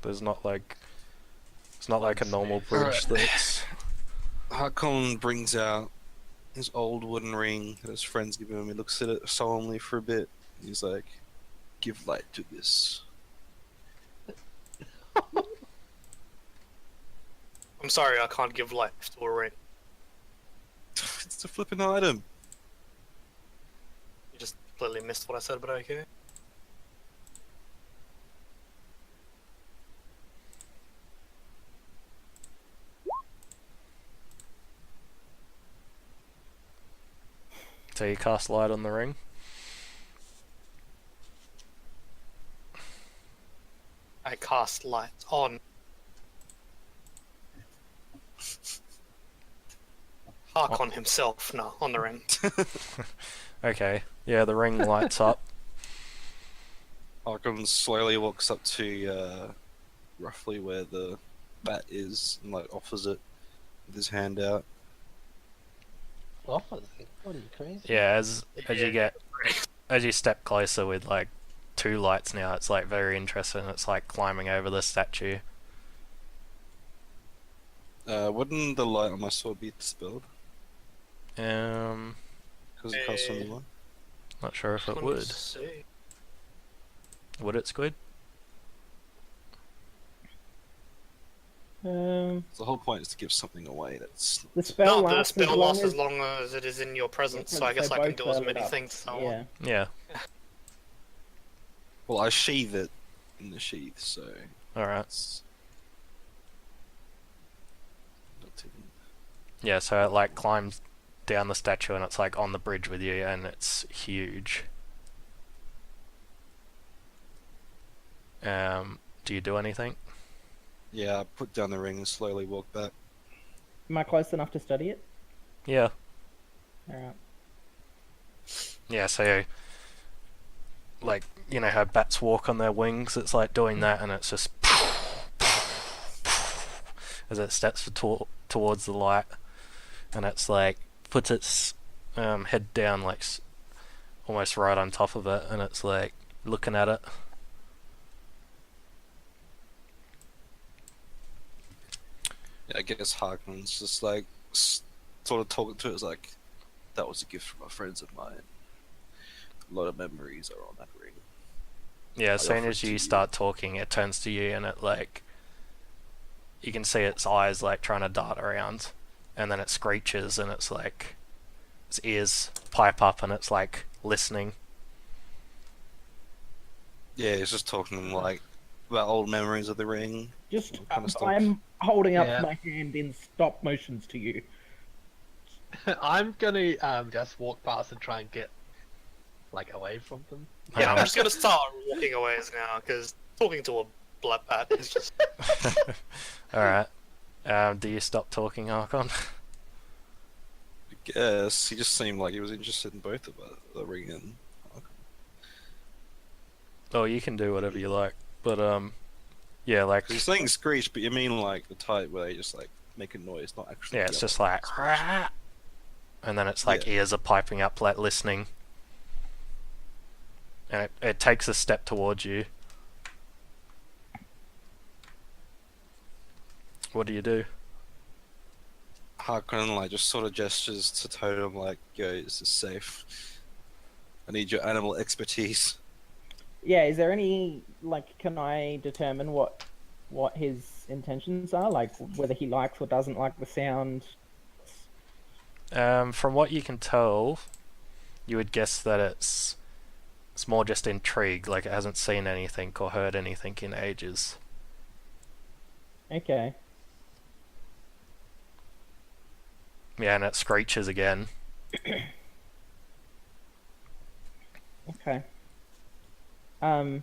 There's not like it's not like a normal bridge Alright. that's. Harkon brings out his old wooden ring that his friends give him. He looks at it solemnly for a bit. He's like, "Give light to this." I'm sorry, I can't give life to a ring. It's a flipping item. You just completely missed what I said, but okay. So you cast light on the ring. I cast light on Harkon himself, no, on the ring. Okay. Yeah, the ring lights up. Harkon slowly walks up to roughly where the bat is and like offers it with his hand out. What are you crazy? Yeah, as you step closer with like 2 lights now, it's like very interesting. It's like climbing over the statue. Wouldn't the light on my sword be dispelled? Um, Because it costs only one? not sure if it Let me would. see. Would it, Squid? The whole point is to give something away that's... The spell No, the lasts spell as long lasts as as long as it is in your presence, Yeah, so I guess so I can both do as burn it many up. things as I want. yeah. Yeah. Well, I sheathe it in the sheath, so Alright. it's... not too... Yeah, so it like climbs down the statue and it's like on the bridge with you and it's huge. Do you do anything? Yeah, I put down the ring and slowly walk back. Am I close enough to study it? Yeah. Alright. Yeah, so like, you know how bats walk on their wings? It's like doing that and it's just as it steps towards the light and it's like puts its head down like almost right on top of it and it's like looking at it. Yeah, I guess Harkon's just like sort of talking to it. It's like, that was a gift from a friends of mine. A lot of memories are on that ring. Yeah, as soon offer as it to you you. start talking, it turns to you and it like you can see its eyes like trying to dart around, and then it screeches and it's like its ears pipe up and it's like listening. Yeah, he's just talking like about old memories of the ring. Just, What kind of stuff? I'm holding up Yeah. my hand in stop motions to you. I'm gonna just walk past and try and get like away from them. Yeah, I'm just gonna start walking away now, because talking to a black bat is just... Alright. Do you stop talking, Archon? I guess he just seemed like he was interested in both of us, the ring and Harkon. Oh, you can do whatever you like, but yeah, like 'Cause you're saying screech, but you mean like the type where they just like make a noise, not actually. yeah, it's yell. just like and then it's like Yeah. ears are piping up like listening. And it takes a step towards you. What do you do? Harkon like just sort of gestures to Totem like, "Yo, this is safe. I need your animal expertise." Yeah, is there any, like, can I determine what his intentions are? Like, whether he likes or doesn't like the sound? From what you can tell, you would guess that it's more just intrigue, like it hasn't seen anything or heard anything in ages. Okay. Yeah, and it screeches again. Okay. Am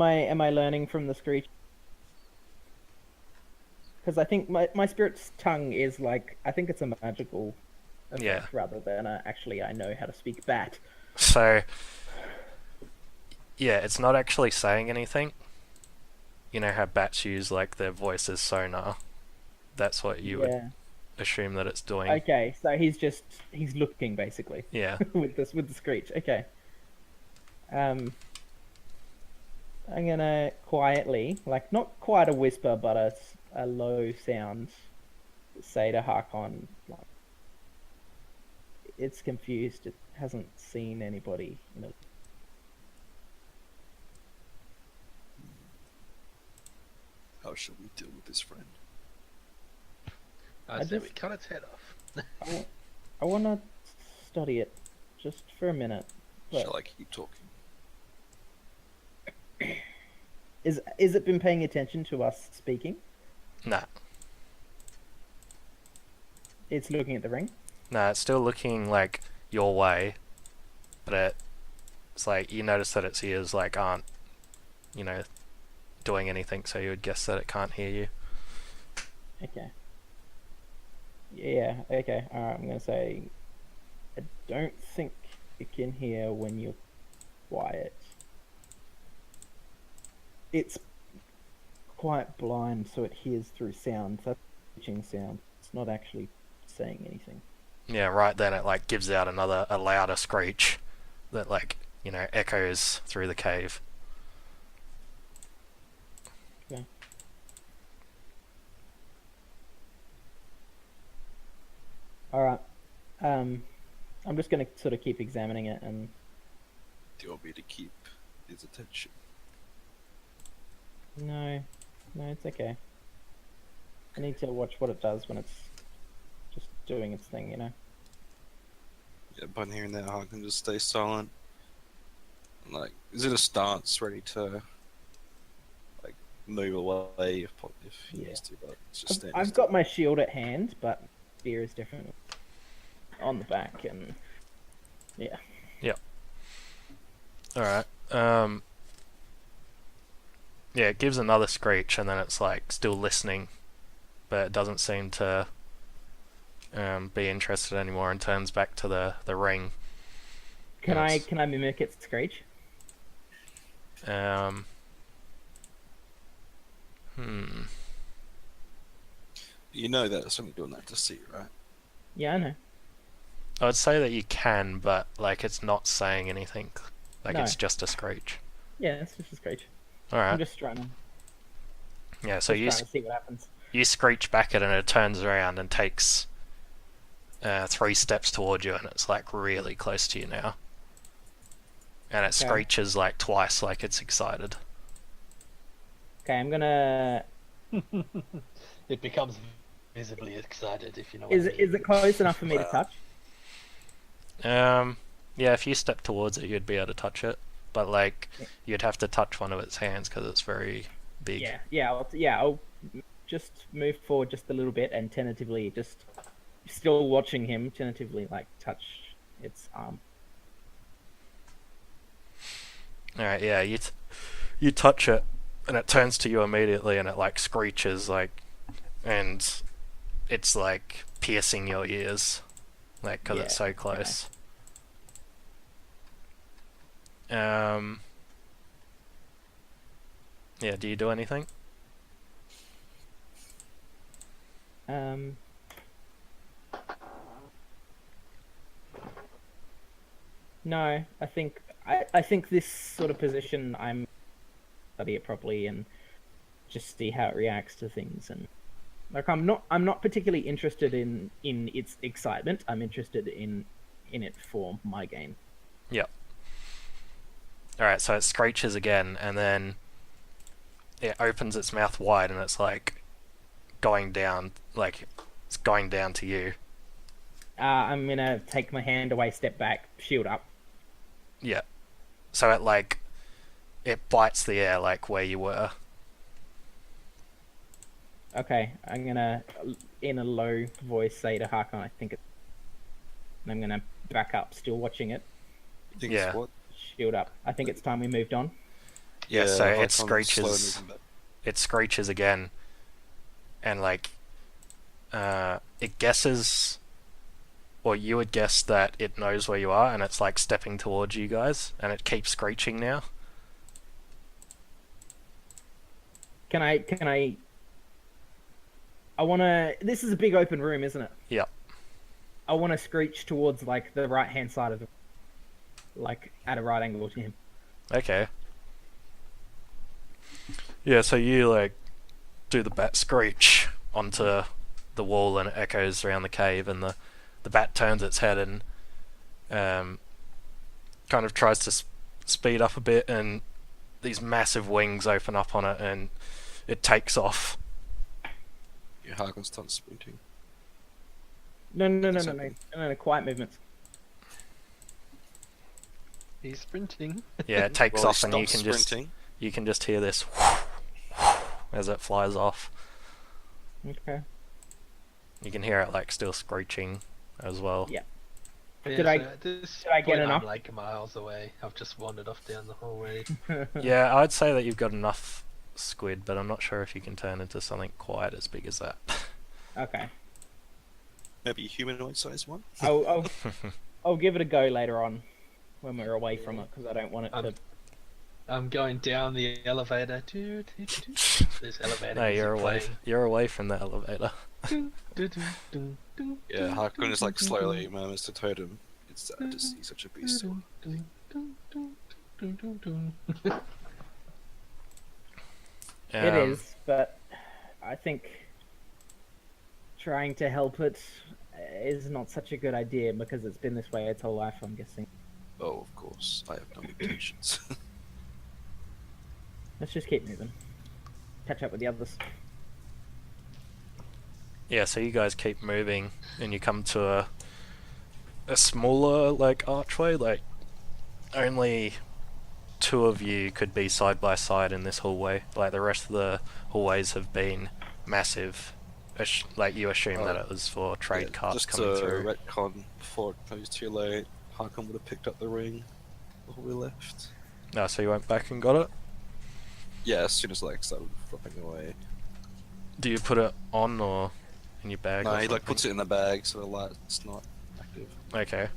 I learning from the screech? Because I think my spirit's tongue is like, I think it's a magical effect Yeah. rather than actually I know how to speak bat. So, yeah, it's not actually saying anything. You know how bats use like their voice as sonar? That's what you would Yeah. assume that it's doing. Okay, so he's looking basically Yeah. with the screech. Okay. I'm gonna quietly, like not quite a whisper, but a low sound, say to Harkon, like it's confused. It hasn't seen anybody. How shall we deal with this friend? I I say we just- cut its head off. I want to study it just for a minute. But Shall I keep talking? is it been paying attention to us speaking? Nah. It's looking at the ring. Nah, it's still looking like your way, but it's like you notice that its ears like aren't, doing anything, so you would guess that it can't hear you. Okay. Yeah. Okay. All right. I'm gonna say I don't think it can hear when you're quiet. It's quite blind, so it hears through sound. That's pitching sound. It's not actually saying anything. Yeah, right then it like gives out a louder screech that like, echoes through the cave. Okay. All right. I'm just gonna sort of keep examining it, and Do you want me to keep his attention? no, it's okay. I need to watch what it does when it's just doing its thing. Yeah, upon hearing that, I can just stay silent. Like, is it a stance ready to, like, move away if he Yeah. needs to? But it's just standing I've still. got my shield at hand, but spear is different on the back, and yeah. Alright. Yeah, it gives another screech and then it's like still listening, but it doesn't seem to be interested anymore and turns back to the ring. Can Yes. I mimic its screech? Um, hmm. You know that it's only doing that to see, right? Yeah, I know. I would say that you can, but like it's not saying anything. Like No. it's just a screech. Yeah, it's just a screech. I'm Alright. just trying to, Yeah, so trying to see what happens. you screech back at it and it turns around and takes 3 steps toward you and it's like really close to you now. And it Okay. screeches like twice like it's excited. Okay, I'm gonna. It becomes visibly excited, if you know what Is I it mean. is it close enough for me to touch? Yeah, if you step towards it you'd be able to touch it. But like Yeah. you'd have to touch one of its hands because it's very big. I'll just move forward just a little bit and tentatively, just still watching him, tentatively like touch its arm. Alright, yeah, you touch it and it turns to you immediately and it like screeches like and it's like piercing your ears like because it's so Yeah, close. Yeah, do you do anything? Um. No, I think this sort of position I'm study it properly and just see how it reacts to things, and like I'm not particularly interested in its excitement. I'm interested in it for my gain. Yep. Alright, so it screeches again and then it opens its mouth wide and it's like going down, like it's going down to you. I'm gonna take my hand away, step back, shield up. Yeah. So it bites the air like where you were. Okay, I'm gonna in a low voice say to Harkon, I think it. And I'm gonna back up, still watching it, You think Yeah. it's what? shield up. I think it's time we moved on. Yeah, so it Harkon's screeches. slow moving back. It screeches again and like it guesses, or you would guess that it knows where you are and it's like stepping towards you guys and it keeps screeching now. Can I wanna. This is a big open room, isn't it? Yep. I wanna screech towards like the right hand side of the, like at a right angle to him. Okay. Yeah, so you like do the bat screech onto the wall and it echoes around the cave, and the bat turns its head and kind of tries to speed up a bit, and these massive wings open up on it and it takes off. Yeah, Harkin starts sprinting. No, quiet movements. He's sprinting. Yeah, it takes Well, off, and you can sprinting. just hear this as it flies off. Okay. You can hear it like still screeching as well. Yeah. Yeah, Did I- so at this did I get point, enough? I'm like miles away. I've just wandered off down the hallway. Yeah, I'd say that you've got enough squid, but I'm not sure if you can turn into something quite as big as that. Okay. Maybe a humanoid sized one. I'll give it a go later on when we're away from it, because I don't want it to. I'm going down the elevator. This elevator. No, you're music away. playing. You're away from the elevator. Yeah, Harkin just like slowly murmurs to Totem. It's sad to see such a beast. It is, but I think trying to help it is not such a good idea because it's been this way its whole life, I'm guessing. Oh, of course. I have no intentions. Let's just keep moving. Catch up with the others. Yeah, so you guys keep moving, and you come to a smaller like archway. Like only two of you could be side by side in this hallway. Like the rest of the hallways have been massive. Like you assume that it was for trade carts just coming through. retcon before it goes too late. Harkin would have picked up the ring before we left. No, so you went back and got it. Yeah, as soon as like started flopping away. Do you put it on or in your bag? No, or he like something? puts it in the bag so the light's not active. Okay.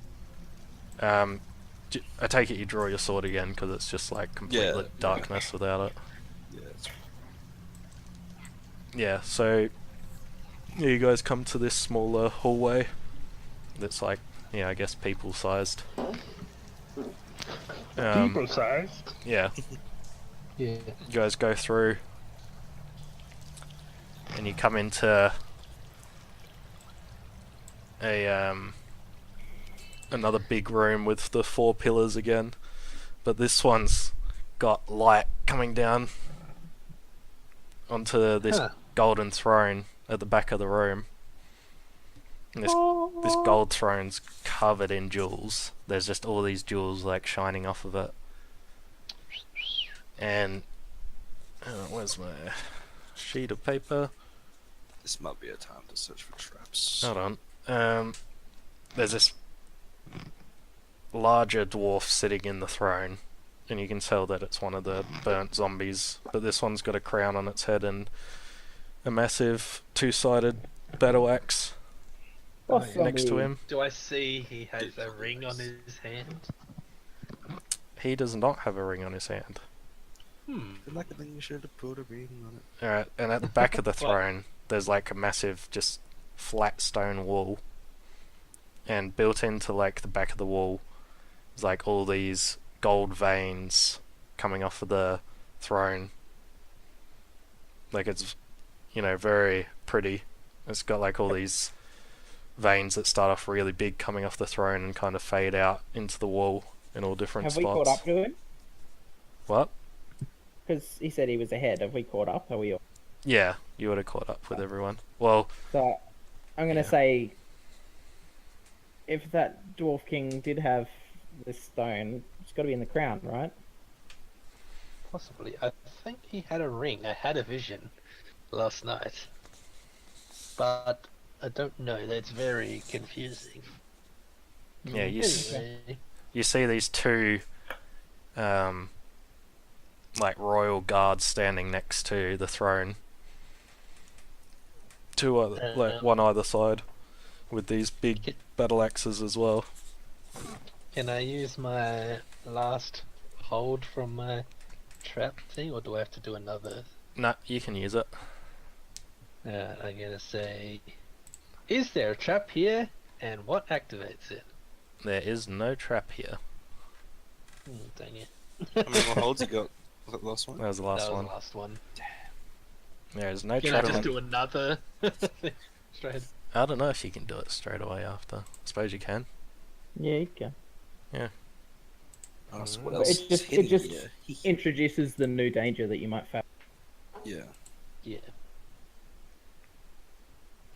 I take it you draw your sword again because it's just like complete Yeah. darkness without it. Yeah, it's Yeah, so you guys come to this smaller hallway that's like, I guess people sized. sized. Yeah, Yeah. you guys go through and you come into a another big room with the 4 pillars again, but this one's got light coming down onto this golden throne at the back of the room. And this gold throne's covered in jewels. There's just all these jewels like shining off of it. And where's my sheet of paper? This might be a time to search for traps. Hold on. There's this larger dwarf sitting in the throne, and you can tell that it's one of the burnt zombies. But this one's got a crown on its head and a massive 2-sided battle axe next to him. Do I see he has a ring on his hand? He does not have a ring on his hand. Like I think you should have put a ring on it. Alright, and at the back of the throne, there's like a massive, just flat stone wall. And built into like the back of the wall is like all these gold veins coming off of the throne. Like it's, very pretty. It's got like all these veins that start off really big coming off the throne and kind of fade out into the wall in all different Have spots. we caught up to him? What? Because he said he was ahead. Have we caught up? Are we all... Yeah, you would have caught up with everyone. Well, So, I'm going to Yeah. say, if that Dwarf King did have this stone, it's got to be in the crown, right? Possibly. I think he had a ring. I had a vision last night. But I don't know. That's very confusing. yeah, Anyway, you see these two like royal guards standing next to the throne. Two other, like one either side, with these big battle axes as well. can I use my last hold from my trap thing, or do I have to do another? Nah, you can use it. I'm gonna say, is there a trap here, and what activates it? There is no trap here. Dang it. How many more holds you got? Was that the last one? That was the That last was one. the last one. Yeah, there's no Can I chat just on. do another? Straight. I don't know if you can do it straight away after. I suppose you can. Yeah, you can. Oh, so what But else it is just- it hidden just- here? Introduces the new danger that you might face. Yeah. Yeah.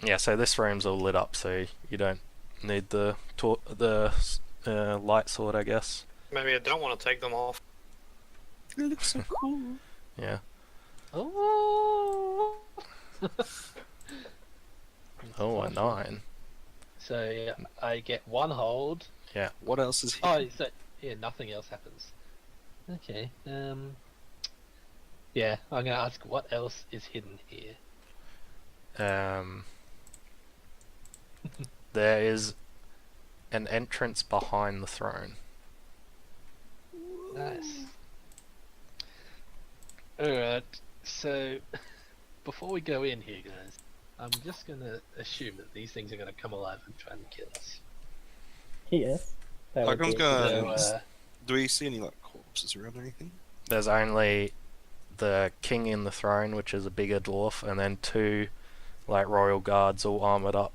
Yeah, so this room's all lit up, so you don't need the light sword, I guess. Maybe I don't want to take them off. It looks so cool. Yeah. Oh. Oh, a 9. So yeah, I get one hold. What else is Oh, hidden? so yeah, nothing else happens. Okay. Yeah, I'm gonna ask what else is hidden here. There is an entrance behind the throne. Nice. Alright, so before we go in here, guys, I'm just gonna assume that these things are gonna come alive and try and kill us. Yes. That would Huckle's be- gonna- So, Do we see any like corpses around or anything? There's only the king in the throne, which is a bigger dwarf, and then 2 like royal guards all armored up,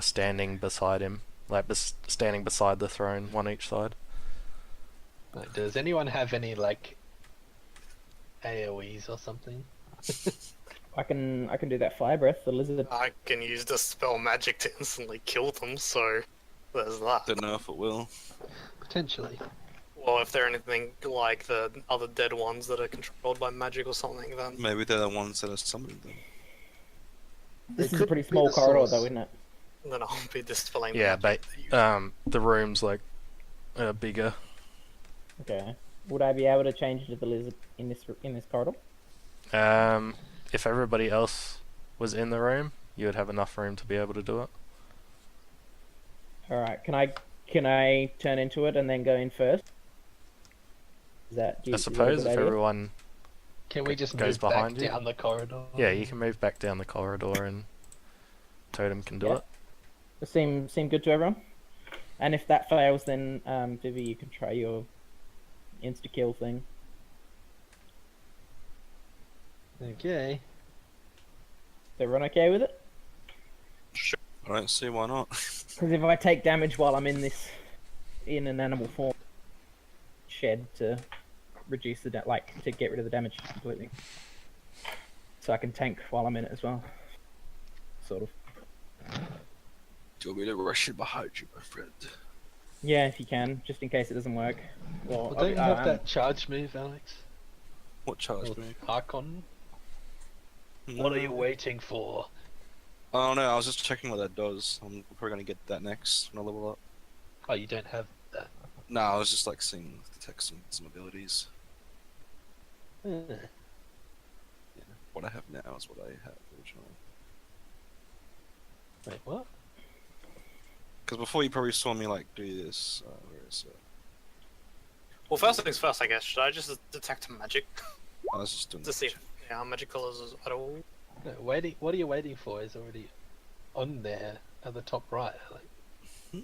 standing beside him, like standing beside the throne, one each side. like, does anyone have any like AoEs or something? I can do that fire breath. The lizard. I can use the spell magic to instantly kill them, so there's that. Don't know if it will. Potentially. Or if they're anything like the other dead ones that are controlled by magic or something, then Maybe they're the ones that are summoning them. This is a could pretty be small the corridor, source. though, isn't it? then I'll be dispelling Yeah, the but magic that you- the room's like bigger. Okay. Would I be able to change into the lizard in this corridor? If everybody else was in the room, you would have enough room to be able to do it. All right. Can I turn into it and then go in first? Is that? I suppose if idea? everyone, Can we just Goes move behind back you? down the corridor? yeah, you can move back down the corridor and Totem can do Yeah. it. Does seem good to everyone? And if that fails, then Vivi, you can try your insta kill thing. Okay. Is everyone okay with it? I don't see why not. Because if I take damage while I'm in an animal form, shed to reduce the to get rid of the damage completely. So I can tank while I'm in it as well. Sort of. Do you want me to rush in behind you, my friend? Yeah, if you can, just in case it doesn't work. Well, don't you have that charge move, Alex? What charge Or move? Archon? What are you waiting for? Oh no, I was just checking what that does. I'm probably gonna get that next when I level up. Oh, you don't have that. No, I was just like seeing the text and some abilities. Eh. Yeah. What I have now is what I had originally. Wait, what? Because before you probably saw me like do this. Where is it? Well, first things first, I guess. Should I just detect magic I was just doing to see if how magical is at all? No, waiting. What are you waiting for? Is already on there at the top right. Like,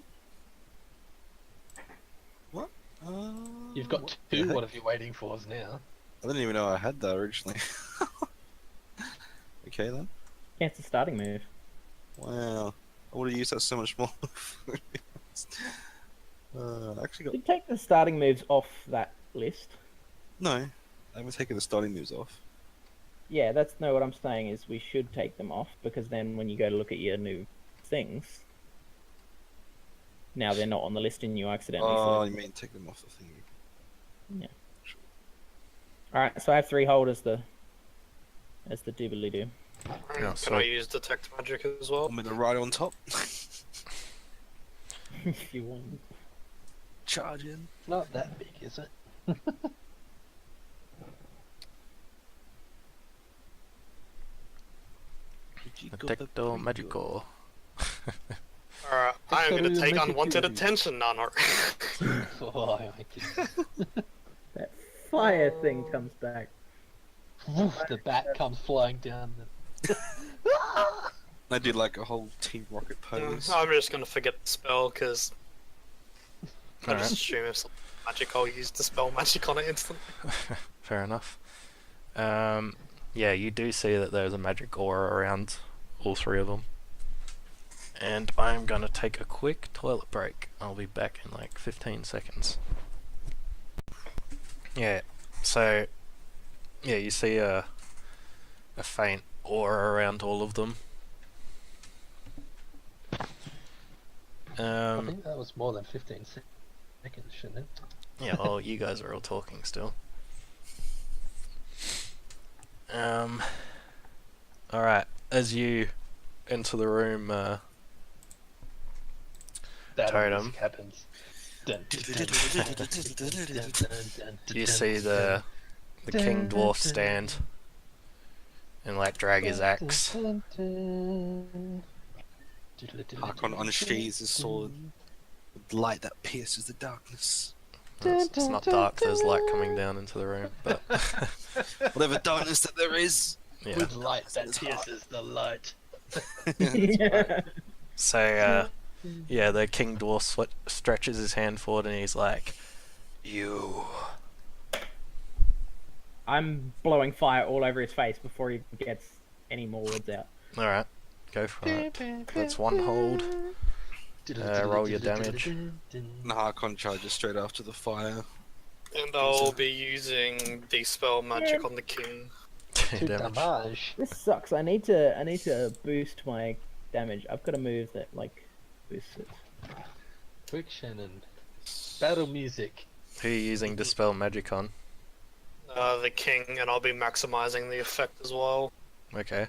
What? you've got what the two. heck? What are you waiting for now? I didn't even know I had that originally. Okay then. Yeah, it's a starting move. Wow. I would have used that so much more. I actually got You take the starting moves off that list. no. I haven't taken the starting moves off. Yeah, that's no. What I'm saying is we should take them off because then when you go to look at your new things, now they're not on the list and you accidentally. Oh, select you mean take them off the thingy? Yeah. All right, so I have 3 hold as the doobly doo. Yeah, Can so- I use detect magic as well? I'm in the right on top. If you want. Charge in. Not that big, is it? Detector Magical. Alright, I am going to gotta take make it unwanted good. attention, Nano. Oh, my goodness. That fire thing comes back. Woof, the bat comes flying down. I did like a whole Team Rocket pose. I'm just going to forget the spell because I Alright. just assume if magic, I'll use Dispel Magic on it instantly. Fair enough. Yeah, you do see that there's a magic aura around all three of them. And I'm gonna take a quick toilet break. I'll be back in like 15 seconds. Yeah, so yeah, you see a faint aura around all of them. I think that was more than 15 seconds, shouldn't it? Yeah, well, you guys are all talking still. Alright, as you enter the room, That Totem. music happens. Dun, dun, dun, dun, dun, dun, you dun, see the King Dwarf stand and like drag his axe. dun, dun. Hakon unsheathes his sword with light that pierces the darkness. It's not dark, there's light coming down into the room, but Whatever darkness that there is. yeah. With light that pierces the light. Yeah. So, yeah, the King Dwarf stretches his hand forward and he's like, "You." I'm blowing fire all over his face before he gets any more words out. Alright, go for it. That's one hold. Roll your damage. And Hakon charges straight after the fire. And I'll be using Dispel Magic on the king. To Damage. damage. This sucks. I need to boost my damage. I've got a move that like boosts it. Friction and battle music. Who are you using Dispel Magic on? The king, and I'll be maximizing the effect as well. Okay.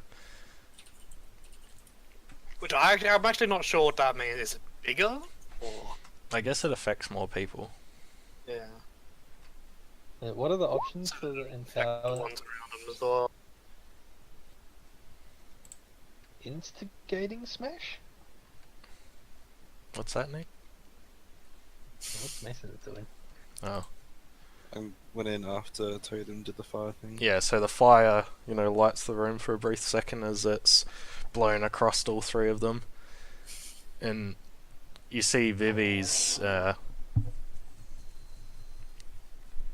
Which I'm actually not sure what that means. Is it bigger? Or... I guess it affects more people. Yeah. What are the options for the Affect the empower? ones around him as well. Instigating smash? What's that, Nick? What's Mason doing? Oh. I went in after Totem did the fire thing. Yeah, so the fire, lights the room for a brief second as it's blown across all three of them. And you see Vivi's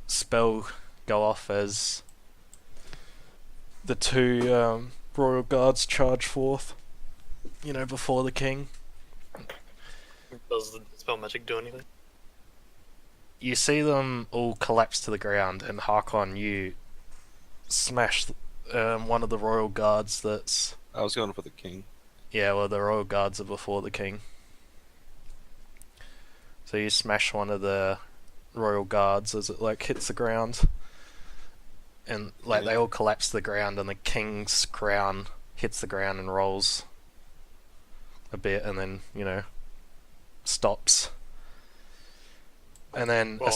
spell go off as the two royal guards charge forth, before the king. Does the Dispel Magic do anything? You see them all collapse to the ground, and Hakon, you smash one of the royal guards that's... I was going for the king. Yeah, well, the royal guards are before the king. So you smash one of the royal guards as it, hits the ground. And, they all collapse to the ground, and the king's crown hits the ground and rolls a bit, and then, stops. And then Well-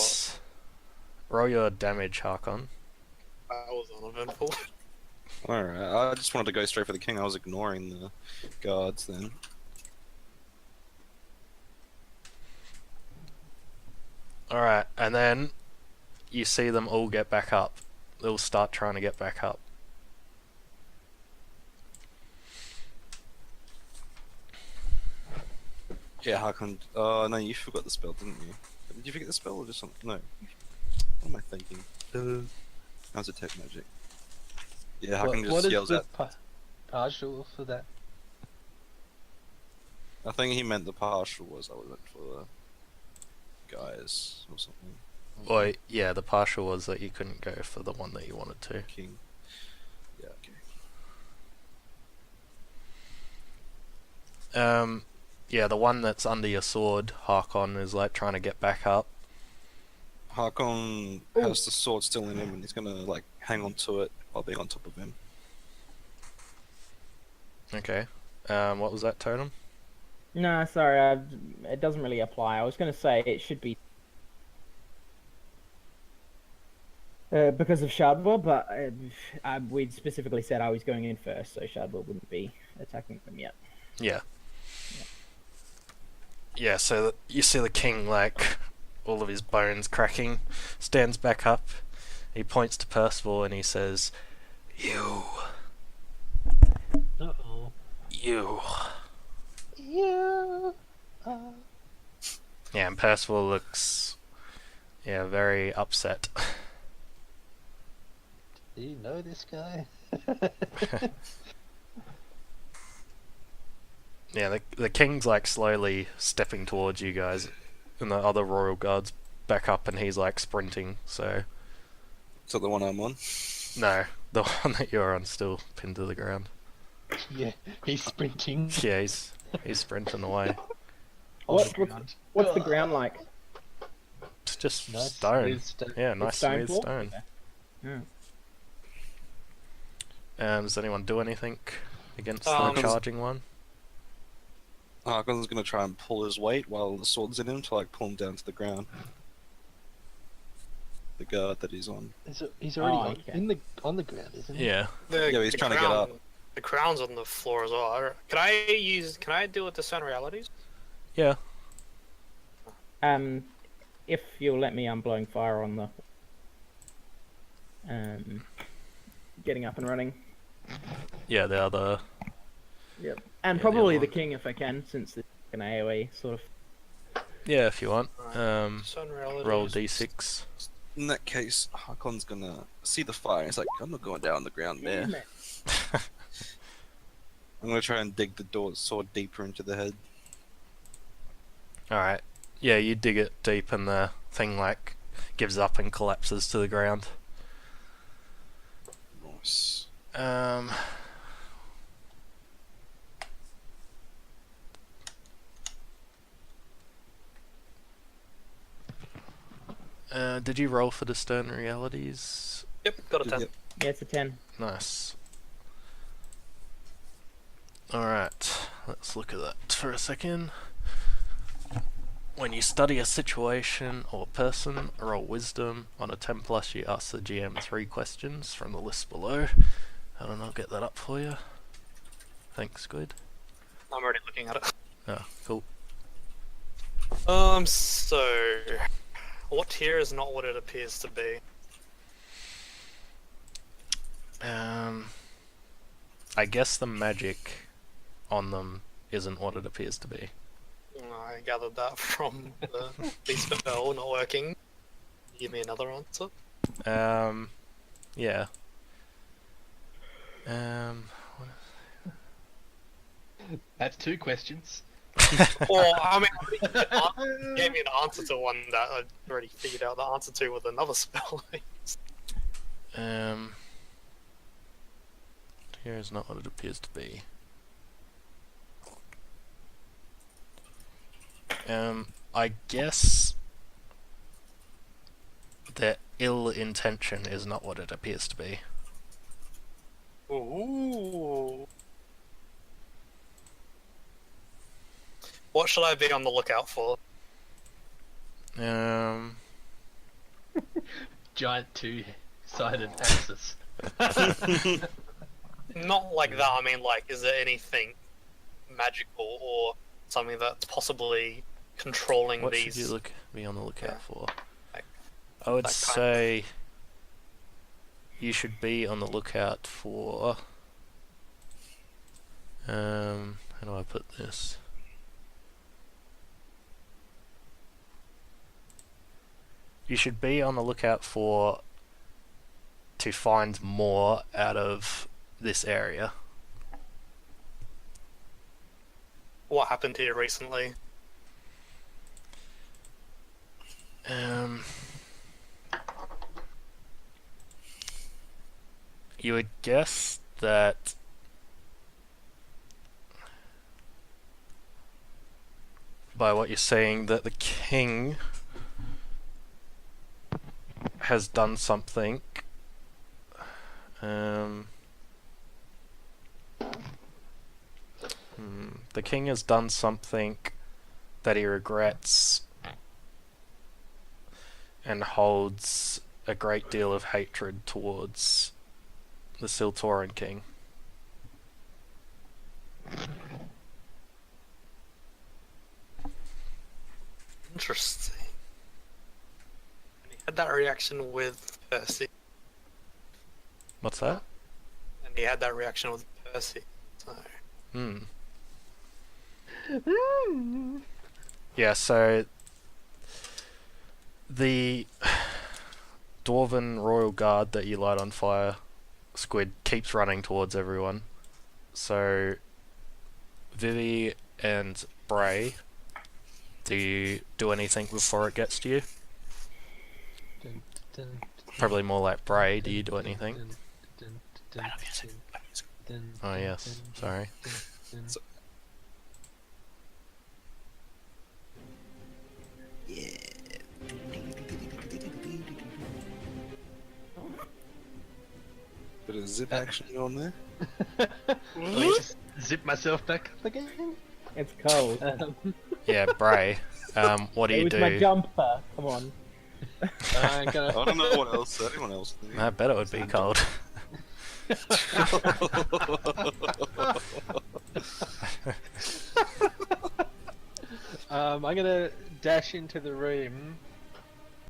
roll your damage, Hakon. That was uneventful. Alright, I just wanted to go straight for the king. I was ignoring the guards then. Alright, and then you see them all get back up. They'll start trying to get back up. Yeah, Hakon. No, you forgot the spell, didn't you? Did you forget the spell or just something? No. What am I thinking? That was a tech magic. Yeah, Hakon What just is yells the out. partial for that? I think he meant the partial was I went for the guys or something. Well, yeah, the partial was that you couldn't go for the one that you wanted to. King. Yeah, okay. Yeah, the one that's under your sword, Hakon, is trying to get back up. Hakon has the sword still in him and he's gonna hang on to it while being on top of him. Okay. What was that, Totem? No, sorry, it doesn't really apply. I was going to say it should be because of Shadwa, but we'd specifically said I was going in first, so Shadwa wouldn't be attacking them yet. Yeah. Yeah, so you see the king, all of his bones cracking, stands back up, he points to Percival and he says, "You. Uh-oh. You." Yeah. Yeah, and Percival looks, Yeah, very upset. Do you know this guy? Yeah, the king's like slowly stepping towards you guys, and the other royal guards back up, and he's like sprinting. So Is that the one I'm on? no, the one that you're on still pinned to the ground. Yeah, he's sprinting. Yeah, he's sprinting away. on What's the ground. what's the ground like? It's just Nice stone. smooth stone. Yeah, It's nice stone smooth floor? stone. Yeah. Does anyone do anything against the Um, charging one? Harkon's gonna try and pull his weight while the sword's in him to like pull him down to the ground. The guard that he's on. He's already Oh, on, okay. on the ground, isn't he? Yeah. The, Yeah, he's the trying to get crown- up. The crown's on the floor as well. Can I deal with discern realities? Yeah. If you'll let me, I'm blowing fire on the. Getting up and running. Yeah, the other. Yep. And Yeah, probably the the other king if I can, since it's an AOE sort of. Yeah, if you want. Discern realities. Roll d6. In that case, Harkon's gonna see the fire. He's like, I'm not going down on the ground there. Damn it. I'm gonna try and dig the sword deeper into the head. Alright. Yeah, you dig it deep, and the thing like gives up and collapses to the ground. Nice. Did you roll for the stern realities? Yep, got a 10. Yep. Yeah, it's a 10. Nice. Alright, let's look at that for a second. When you study a situation or person, roll wisdom. On a 10 plus, you ask the GM 3 questions from the list below. And I'll get that up for you. Thanks, Squid. I'm already looking at it. Oh, cool. So what tier is not what it appears to be? I guess the magic on them isn't what it appears to be. I gathered that from the spell not working. Give me another answer. Yeah. That's 2 questions. Well, I mean, you gave me an answer to one that I already figured out the answer to with another spell. Here is not what it appears to be. I guess that ill intention is not what it appears to be. Ooh. What should I be on the lookout for? Giant 2-sided axis. Not like that, I mean, like, is there anything magical or something that's possibly controlling What these? should you be on the lookout Yeah. for? Like, I would that kind say you should be on the lookout for. How do I put this? You should be on the lookout for to find more out of this area. What happened here recently? You would guess that by what you're saying that the king has done something. The king has done something that he regrets and holds a great deal of hatred towards the Siltoran king. Interesting. And he had that reaction with Percy. What's that? And he had that reaction with Percy. So, Yeah, so The dwarven royal guard that you light on fire, Squid, keeps running towards everyone. So, Vivi and Bray, do you do anything before it gets to you? Dun, dun, Probably more like Bray, do you do anything? dun, dun, dun, Bad music, dun, bad music. dun, Oh dun, yes, dun, sorry. dun, dun. So- Yeah. Bit of zip action on there. Let me just zip myself back up again. It's cold. Yeah, Bray, what do It you was my do? jumper. Come on. I don't know what else. Anyone else? I bet it would be cold. I'm gonna dash into the room